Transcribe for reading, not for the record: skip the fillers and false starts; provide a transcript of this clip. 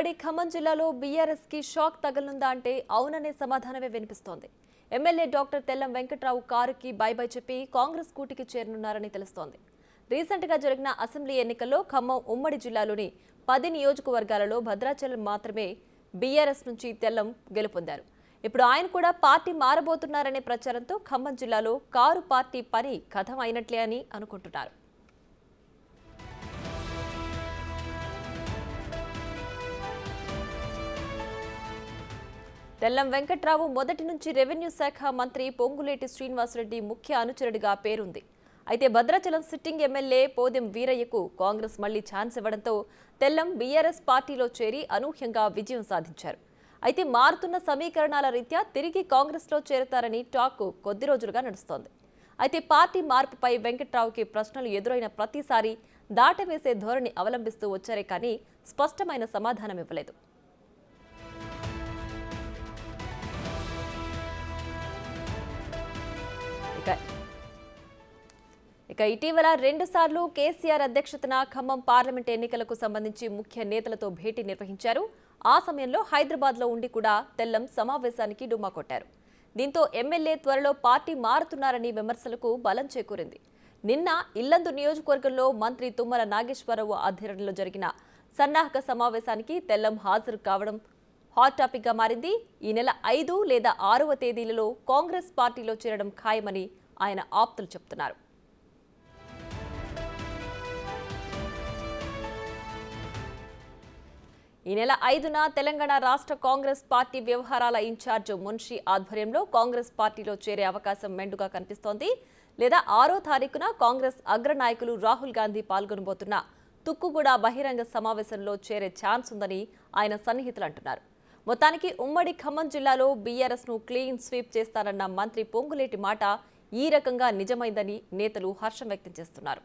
ఉమ్మడి ఖమ్మం జిల్లాలో బీఆర్ఎస్ కి షాక్ తగలనుందా అంటే అవుననే సమాధానమే వినిపిస్తోంది. ఎమ్మెల్యే డాక్టర్ తెల్లం వెంకట్రావు కారుకి బై బై చెప్పి కాంగ్రెస్ కూటికి చేరనున్నారని తెలుస్తోంది. రీసెంట్ గా జరిగిన అసెంబ్లీ ఎన్నికల్లో ఖమ్మం ఉమ్మడి జిల్లాలోని 10 నియోజకవర్గాలలో భద్రాచలం మాత్రమే బీఆర్ఎస్ నుంచి తెల్లం గెలుపొందారు. ఇప్పుడు ఆయన కూడా పార్టీ మారబోతున్నారనే ప్రచారంతో ఖమ్మం జిల్లాలో కారు పార్టీ పని కథం అయినట్లే అని అనుకుంటున్నారు. తెల్లం వెంకట్రావు మొదటి నుంచి రెవెన్యూ శాఖ మంత్రి పొంగులేటి శ్రీనివాసరెడ్డి ముఖ్య అనుచరుడిగా పేరుంది. అయితే భద్రాచలం సిట్టింగ్ ఎమ్మెల్యే పోదెం వీరయ్యకు కాంగ్రెస్ మళ్లీ ఛాన్స్ ఇవ్వడంతో తెల్లం బీఆర్ఎస్ పార్టీలో చేరి అనూహ్యంగా విజయం సాధించారు. అయితే మారుతున్న సమీకరణాల రీత్యా తిరిగి కాంగ్రెస్లో చేరతారని టాక్ కొద్ది రోజులుగా నడుస్తోంది. అయితే పార్టీ మార్పుపై వెంకట్రావుకి ప్రశ్నలు ఎదురైన ప్రతిసారి దాటవేసే ధోరణి అవలంబిస్తూ వచ్చారే కానీ స్పష్టమైన సమాధానం ఇవ్వలేదు. ఇక ఇటీవల 2 సార్లు కేసీఆర్ అధ్యక్షతన ఖమ్మం పార్లమెంట్ ఎన్నికలకు సంబంధించి ముఖ్య నేతలతో భేటీ నిర్వహించారు. ఆ సమయంలో హైదరాబాద్లో ఉండి కూడా తెల్లం సమావేశానికి డుమ్మా కొట్టారు. దీంతో ఎమ్మెల్యే త్వరలో పార్టీ మారుతున్నారని విమర్శలకు బలం చేకూరింది. నిన్న ఇల్లందు నియోజకవర్గంలో మంత్రి తుమ్మల నాగేశ్వరరావు ఆధ్వర్యంలో జరిగిన సన్నాహక సమావేశానికి తెల్లం హాజరు కావడం హాట్ టాపిక్ గా మారింది. ఈ నెల 5 లేదా 6వ తేదీలలో కాంగ్రెస్ పార్టీలో చేరడం ఖాయమని ఆయన ఆప్తులు చెబుతున్నారు. ఈ నెల 5న తెలంగాణ రాష్ట్ర కాంగ్రెస్ పార్టీ వ్యవహారాల ఇన్ఛార్జ్ మున్షి ఆధ్వర్యంలో కాంగ్రెస్ పార్టీలో చేరే అవకాశం మెండుగా కనిపిస్తోంది. లేదా 6వ తారీఖున కాంగ్రెస్ అగ్రనాయకులు రాహుల్ గాంధీ పాల్గొనబోతున్న తుక్కుగూడ బహిరంగ సమావేశంలో చేరే ఛాన్స్ ఉందని ఆయన సన్నిహితులు అంటున్నారు. మొత్తానికి ఉమ్మడి ఖమ్మం జిల్లాలో బీఆర్ఎస్ ను క్లీన్ స్వీప్ చేస్తారన్న మంత్రి పొంగులేటి మాట ఈ రకంగా నిజమైందని నేతలు హర్షం వ్యక్తం చేస్తున్నారు.